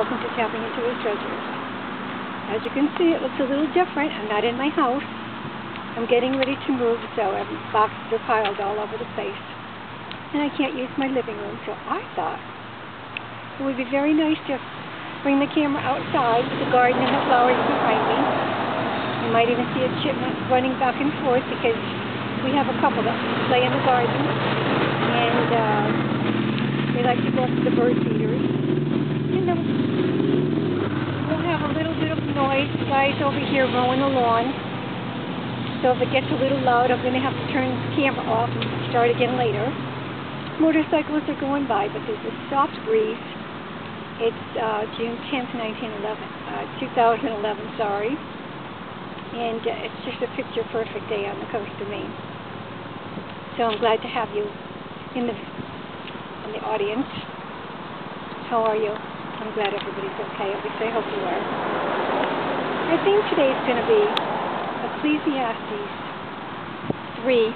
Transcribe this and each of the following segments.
welcome to Tapping Into His Treasures. As you can see, it looks a little different. I'm not in my house. I'm getting ready to move, so boxes are piled all over the place. And I can't use my living room, so I thought it would be very nice to bring the camera outside with the garden and the flowers behind me. You might even see a chipmunk running back and forth because we have a couple that play in the garden. And they like to go up to the bird feeders. You know, we'll have a little bit of noise. The guys over here mowing the lawn. So if it gets a little loud, I'm going to have to turn the camera off and start again later. Motorcyclists are going by, but there's a soft breeze. It's June 10th, 2011, sorry. And it's just a picture-perfect day on the coast of Maine. So I'm glad to have you in the audience. How are you? I'm glad everybody's okay. At least I hope you are. Our theme today is going to be Ecclesiastes 3.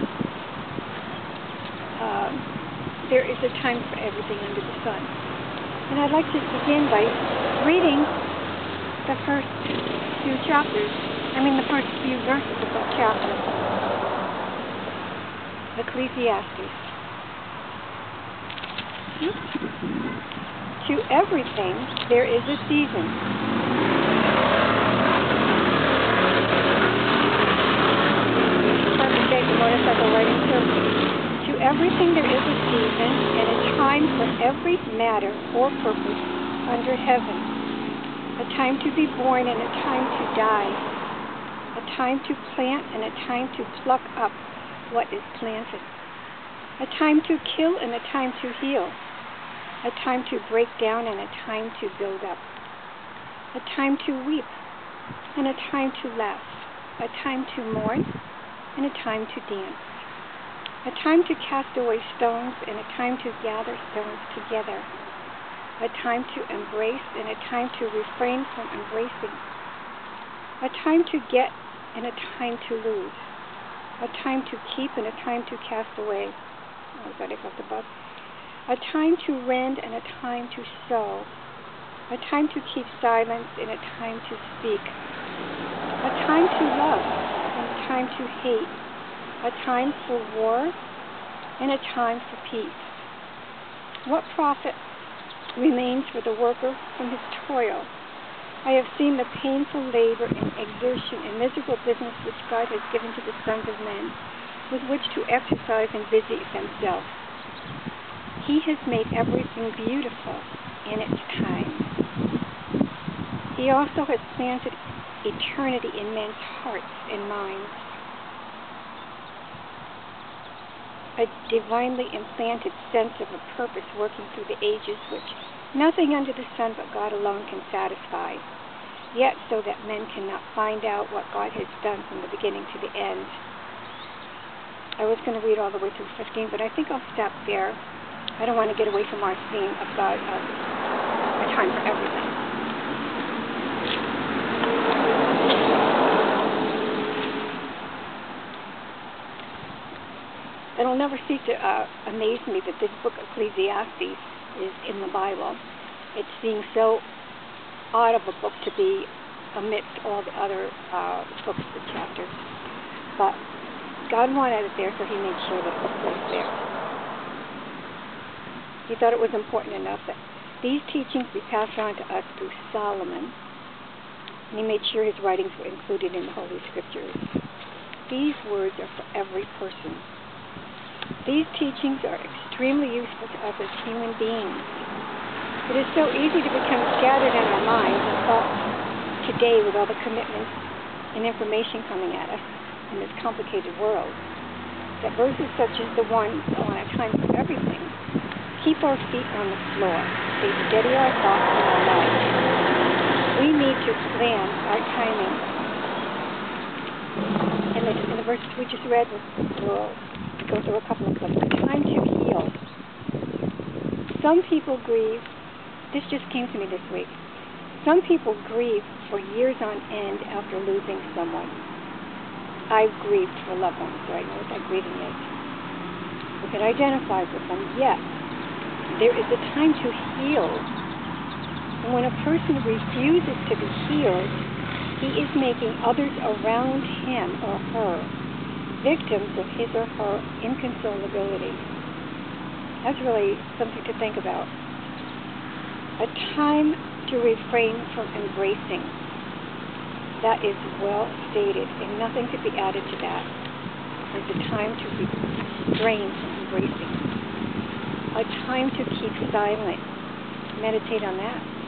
There is a time for everything under the sun. And I'd like to begin by reading the first few chapters. The first few verses of that chapter. Ecclesiastes. To everything there is a season. Perfect day for motorcycle riding too. To everything there is a season and a time for every matter or purpose under heaven. A time to be born and a time to die. A time to plant and a time to pluck up what is planted. A time to kill and a time to heal. A time to break down and a time to build up. A time to weep and a time to laugh. A time to mourn and a time to dance. A time to cast away stones and a time to gather stones together. A time to embrace and a time to refrain from embracing. A time to get and a time to lose. A time to keep and a time to cast away. Oh God, I got the bug. A time to rend and a time to sow. A time to keep silence and a time to speak. A time to love and a time to hate. A time for war and a time for peace. What profit remains for the worker from his toil? I have seen the painful labor and exertion and miserable business which God has given to the sons of men, with which to exercise and busy themselves. He has made everything beautiful in its time. He also has planted eternity in men's hearts and minds. A divinely implanted sense of a purpose working through the ages which nothing under the sun but God alone can satisfy, yet so that men cannot find out what God has done from the beginning to the end. I was going to read all the way through 15, but I think I'll stop there. I don't want to get away from our theme of God, a time for everything. It'll never cease to amaze me that this book, Ecclesiastes, is in the Bible. It seems so odd of a book to be amidst all the other books and chapters. But God wanted it there, so He made sure that it was placed there. He thought it was important enough that these teachings be passed on to us through Solomon, and He made sure his writings were included in the Holy Scriptures. These words are for every person. These teachings are extremely useful to us as human beings. It is so easy to become scattered in our minds and thoughts today with all the commitments and information coming at us in this complicated world, that verses such as the ones on a time for everything keep our feet on the floor. They steady our thoughts and our lives. We need to plan our timing. And the verses we just read will go through a couple of them. A time to heal. Some people grieve. This just came to me this week. Some people grieve for years on end after losing someone. I've grieved for loved ones, so I know what that grieving is. We can identify with them, yet there is a time to heal And when a person refuses to be healed, he is making others around him or her victims of his or her inconsolability. That's really something to think about. A time to refrain from embracing. That is well stated, and nothing could be added to that. It's a time to refrain from embracing. A time to keep silent. Meditate on that.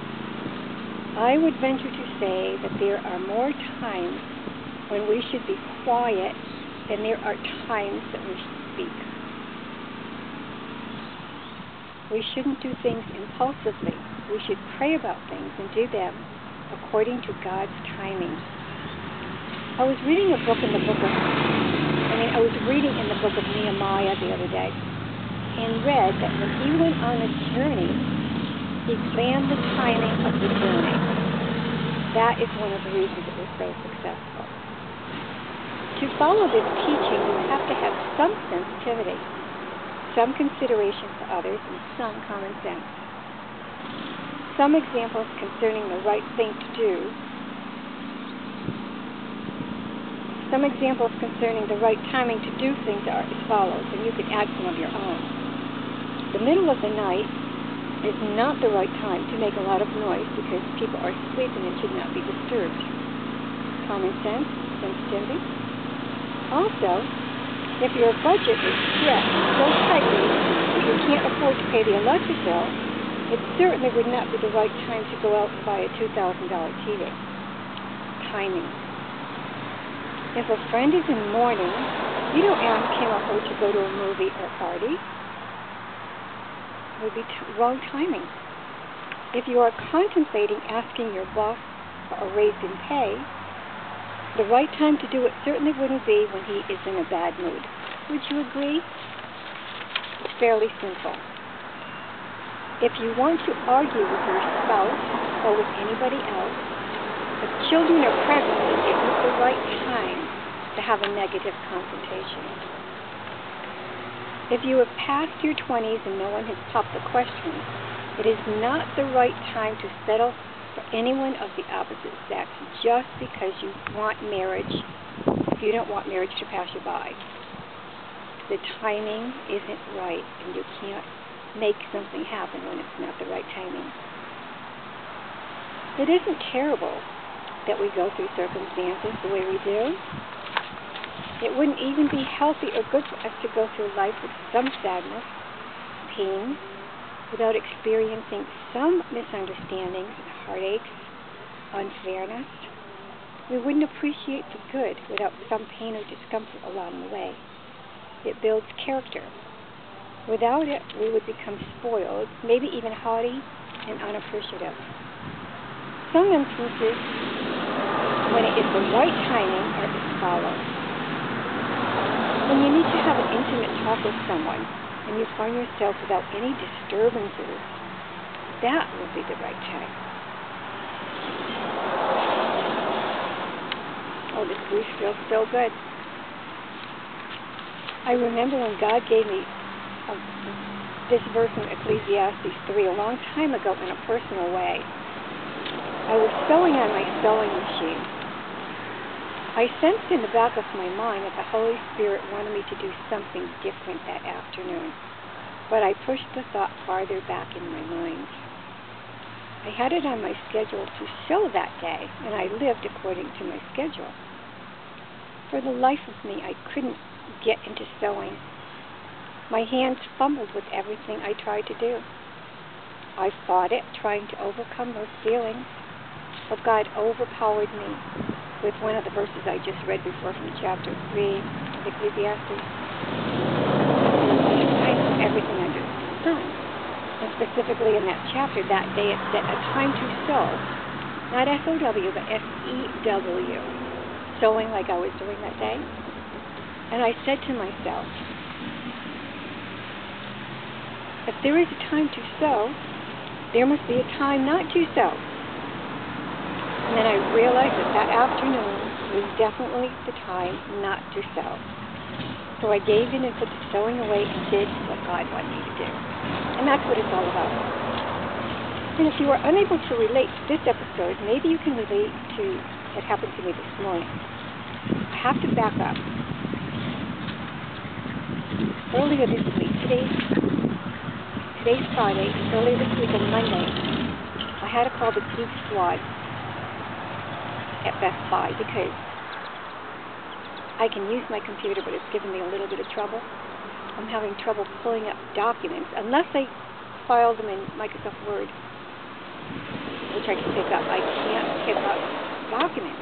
I would venture to say that there are more times when we should be quiet than there are times that we should speak. We shouldn't do things impulsively. We should pray about things and do them according to God's timing. I was reading in the book of Nehemiah the other day and read that when he went on a journey, he planned the timing of the journey. That is one of the reasons it was so successful. To follow this teaching, you have to have some sensitivity, some consideration for others, and some common sense. Some examples concerning the right thing to do. Some examples concerning the right timing to do things are as follows, and you can add some of your own. The middle of the night is not the right time to make a lot of noise because people are sleeping and should not be disturbed. Common sense, sensitivity. Also, if your budget is stretched so tightly that you can't afford to pay the electric bill, it certainly would not be the right time to go out and buy a $2,000 TV. Timing. If a friend is in mourning, you don't ask him or her to go to a movie or party. It would be wrong timing. If you are contemplating asking your boss for a raise in pay, the right time to do it certainly wouldn't be when he is in a bad mood. Would you agree? It's fairly simple. If you want to argue with your spouse or with anybody else, if children are present, it isn't the right time to have a negative confrontation. If you have passed your 20s and no one has popped the question, it is not the right time to settle for anyone of the opposite sex just because you want marriage, if you don't want marriage to pass you by. The timing isn't right, and you can't make something happen when it's not the right timing. It isn't terrible that we go through circumstances the way we do. It wouldn't even be healthy or good for us to go through life with some sadness, pain, without experiencing some misunderstandings and heartaches, unfairness. We wouldn't appreciate the good without some pain or discomfort along the way. It builds character. Without it, we would become spoiled, maybe even haughty and unappreciative. Some instances when it is the right timing are as follows. When you need to have an intimate talk with someone and you find yourself without any disturbances, that will be the right time. Oh, this brief feels so good. I remember when God gave me this verse in Ecclesiastes 3 a long time ago in a personal way. I was sewing on my sewing machine. I sensed in the back of my mind that the Holy Spirit wanted me to do something different that afternoon, but I pushed the thought farther back in my mind. I had it on my schedule to sew that day, and I lived according to my schedule. For the life of me, I couldn't get into sewing. My hands fumbled with everything I tried to do. I fought it, trying to overcome those feelings, but God overpowered me with one of the verses I just read before from chapter 3 of Ecclesiastes. I know everything under the sun. And specifically in that chapter, that day it said, a time to sew. Not S-O-W, but S-E-W. Sewing like I was doing that day. And I said to myself, if there is a time to sew, there must be a time not to sew. And then I realized that afternoon was definitely the time not to sew. So I gave in and put the sewing away and did what God wanted me to do. And that's what it's all about. And if you are unable to relate to this episode, maybe you can relate to what happened to me this morning. I have to back up. Earlier this week, today's Friday, earlier this week on Monday, I had to call the Geek Squad at Best Buy because I can use my computer, but it's giving me a little bit of trouble. I'm having trouble pulling up documents, unless I file them in Microsoft Word, which I can pick up. I can't pick up documents.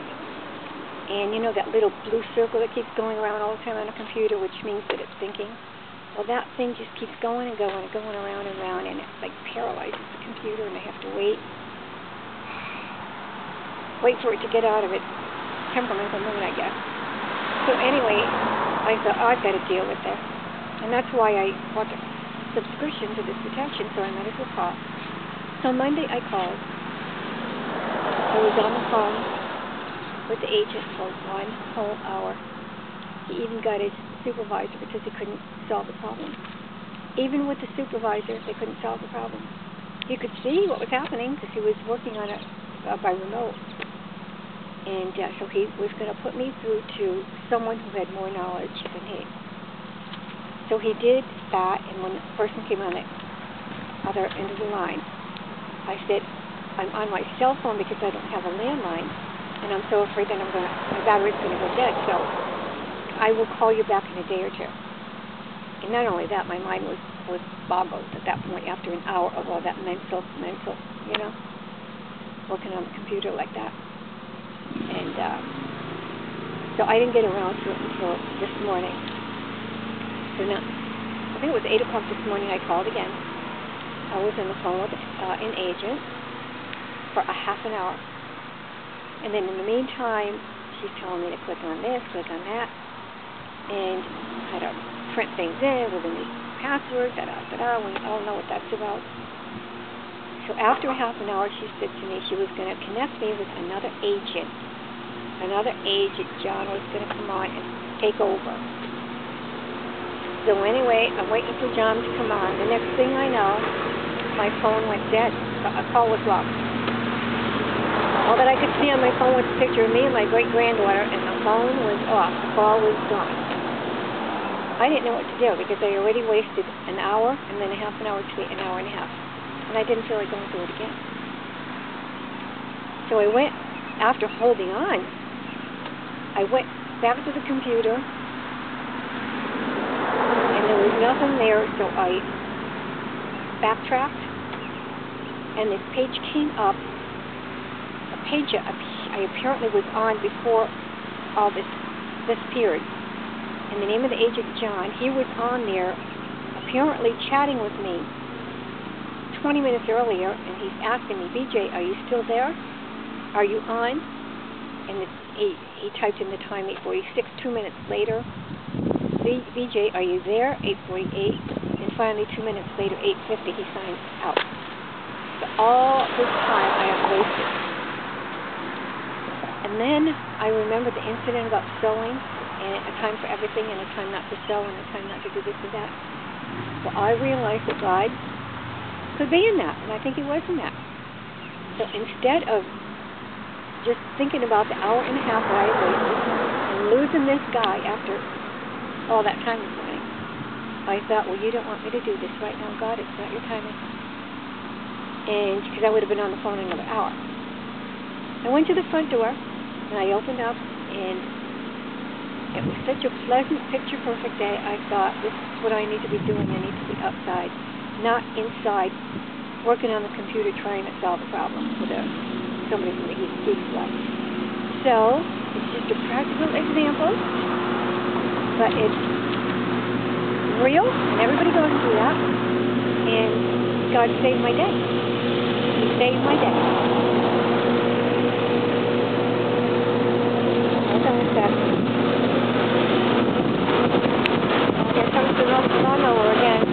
And you know that little blue circle that keeps going around all the time on a computer, which means that it's syncing? Well, that thing just keeps going and going and going around and around, and it like paralyzes the computer, and I have to wait for it to get out of its temperamental mood, I guess. So anyway, I thought, I've got to deal with this. And that's why I bought a subscription to this protection, so I might as well call. So Monday I called. I was on the phone with the agent for 1 whole hour. He even got his supervisor because he couldn't solve the problem. Even with the supervisor, they couldn't solve the problem. He could see what was happening because he was working on it by remote. And so he was going to put me through to someone who had more knowledge than he. So he did that, and when the person came on the other end of the line, I said, I'm on my cell phone because I don't have a landline, and I'm so afraid that my battery's going to go dead, so I will call you back in a day or two. And not only that, my mind was boggled at that point after an hour of all that mental, working on the computer like that. And so I didn't get around to it until this morning. So now, I think it was 8 o'clock this morning I called again. I was on the phone with an agent for a half an hour. And then in the meantime, she's telling me to click on this, click on that, and how to print things in with a new password, da-da-da-da. We all know what that's about. So after a half an hour, she said to me she was going to connect me with another agent. Another agent, John, was going to come on and take over. So anyway, I'm waiting for John to come on. The next thing I know, my phone went dead. A call was lost. All that I could see on my phone was a picture of me and my great-granddaughter, and the phone was off. The call was gone. I didn't know what to do because I already wasted an hour and then a half an hour to an hour and a half. And I didn't feel like going through it again. So I went, after holding on, I went back to the computer, and there was nothing there, so I backtracked, and this page came up, a page I apparently was on before all this appeared. And the name of the agent, John, he was on there apparently chatting with me 20 minutes earlier, and he's asking me, BJ, are you still there? Are you on? And he typed in the time, 8:46. 2 minutes later, BJ, are you there? 8:48. And finally, 2 minutes later, 8:50, he signed out. So all this time I have wasted. And then I remembered the incident about sewing, and a time for everything, and a time not to sew, and a time not to do this or that. So I realized that God could be in that, and I think He was in that. So instead of just thinking about the hour and a half that I had wasted and losing this guy after all that time this morning, I thought, well, you don't want me to do this right now, God. It's not your timing. And because I would have been on the phone another hour. I went to the front door, and I opened up, and it was such a pleasant, picture-perfect day. I thought, this is what I need to be doing. I need to be outside, not inside, working on the computer trying to solve a problem with somebody from the Geek Squad. So, it's just a practical example, but it's real, and everybody goes through that, and God saved my day. He saved my day. Hold on a second. Here comes the lawnmower again.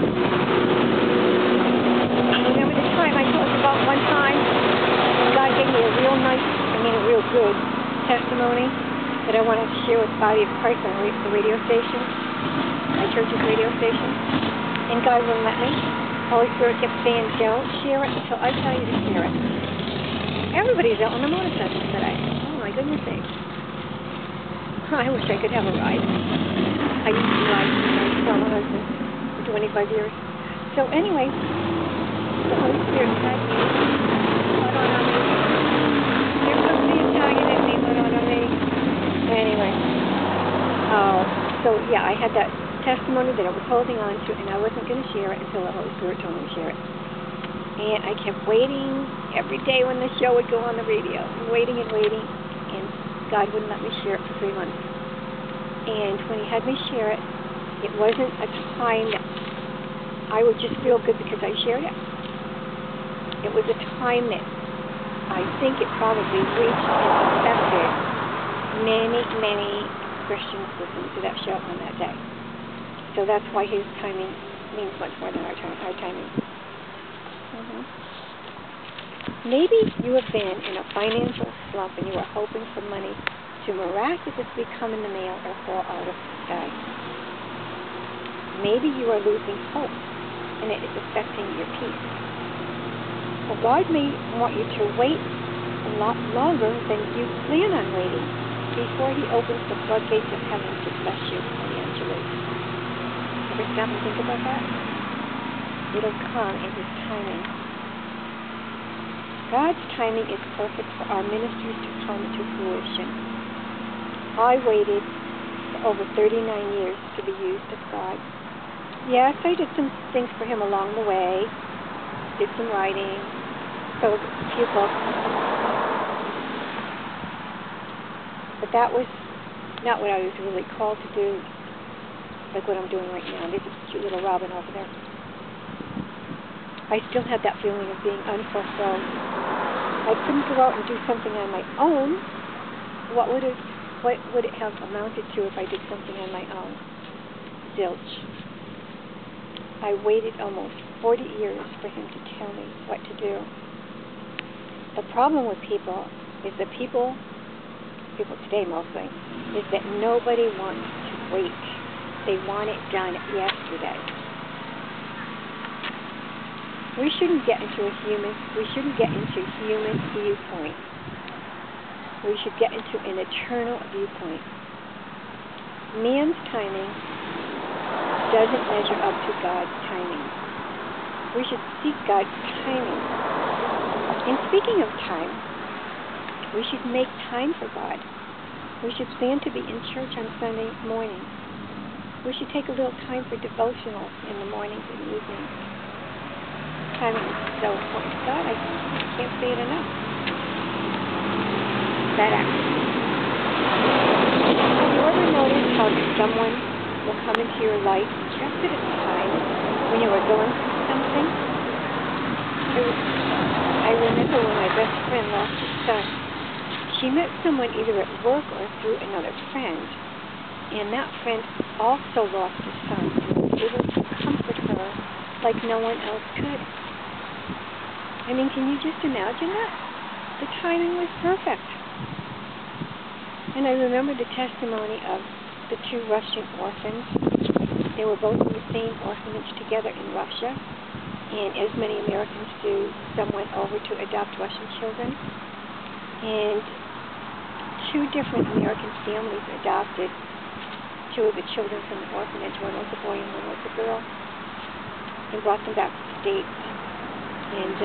Remember the time I told you about one time? God gave me a real good testimony that I wanted to share with the body of Christ on the radio station, my church's radio station, and God wouldn't let me. Holy Spirit kept saying, don't share it until I tell you to share it. Everybody's out on the motorcycle today. Oh my goodness sakes. I wish I could have a ride. I used to ride with my husband for 25 years. So anyway, the Holy Spirit had me. There comes the Italian in me, Anyway. So yeah, I had that testimony that I was holding on to, and I wasn't going to share it until the Holy Spirit told me to share it. And I kept waiting every day when the show would go on the radio, waiting, and God wouldn't let me share it for 3 months. And when He had me share it, it wasn't a time that I would just feel good because I shared it. It was a time that I think it probably reached and affected many, many Christians listening to that show on that day. So that's why His timing means much more than our timing. Maybe you have been in a financial slump and you are hoping for money to miraculously come in the mail or fall out of the sky. Maybe you are losing hope and it is affecting your peace. Well, God may want you to wait a lot longer than you plan on waiting before He opens the floodgates of heaven to bless you financially. Ever stop and think about that? It'll come in His timing. God's timing is perfect for our ministries to come to fruition. I waited for over 39 years to be used of God. Yes, I did some things for Him along the way, did some writing, sold a few books, but that was not what I was really called to do, like what I'm doing right now. There's a cute little robin over there. I still had that feeling of being unfulfilled. I couldn't go out and do something on my own. What would it have amounted to if I did something on my own? Zilch. I waited almost 40 years for Him to tell me what to do. The problem with people is that people today mostly, is that nobody wants to wait. They want it done yesterday. We shouldn't get into human viewpoint. We should get into an eternal viewpoint. Man's timing doesn't measure up to God's timing. We should seek God's timing. And speaking of time, we should make time for God. We should plan to be in church on Sunday morning. We should take a little time for devotionals in the mornings and evenings. Timing is so important to God. I can't say it enough. That actually. Have you ever noticed how someone will come into your life just at a time when you are going through something? I remember when my best friend lost his son. She met someone either at work or through another friend, and that friend also lost his son and was able to comfort her like no one else could. I mean, can you just imagine that? The timing was perfect. And I remember the testimony of the 2 Russian orphans. They were both in the same orphanage together in Russia, and as many Americans do, some went over to adopt Russian children. And 2 different American families adopted 2 of the children from the orphanage. One was a boy and one was a girl, and brought them back to the States. And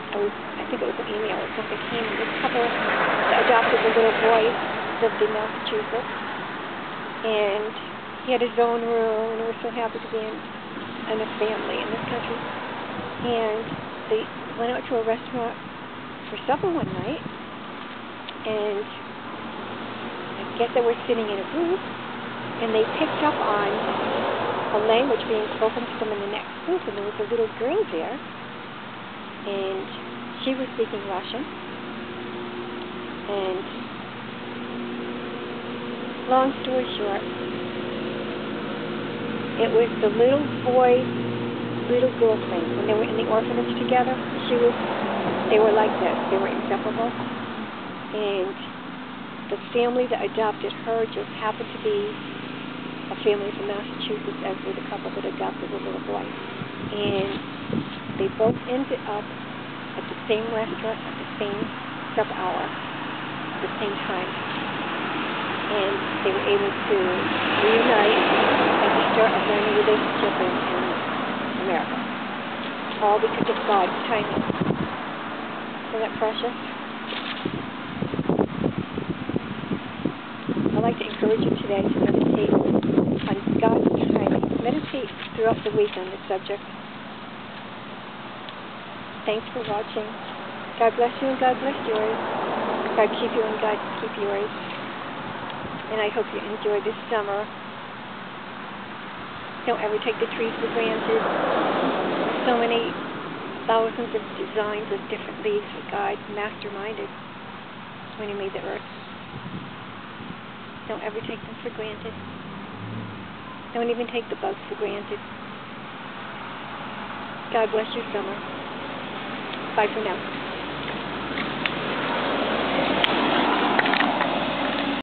I think it was an email or something came, and this couple that adopted the little boy lived in Massachusetts, and he had his own room, and he was so happy to be in a family in this country. And they went out to a restaurant for supper one night, and I guess they were sitting in a group, and they picked up on a language being spoken to them in the next group, and there was a little girl there, and she was speaking Russian, and long story short, it was the little boy, little girl thing. When they were in the orphanage together, they were like this. They were inseparable, and the family that adopted her just happened to be a family from Massachusetts, as with a couple that adopted a little boy. And they both ended up at the same restaurant at the same sub-hour, at the same time. And they were able to reunite and to start a brand new relationship in America. All because of God's timing. Isn't that precious? I'd like to encourage you today to meditate on God's timing. Meditate throughout the week on this subject. Thanks for watching. God bless you and God bless yours. God keep you and God keep yours. And I hope you enjoy this summer. Don't ever take the trees for granted. So many thousands of designs of different leaves that God masterminded when He made the earth. Don't ever take them for granted. Don't even take the bugs for granted. God bless your summer. Bye for now.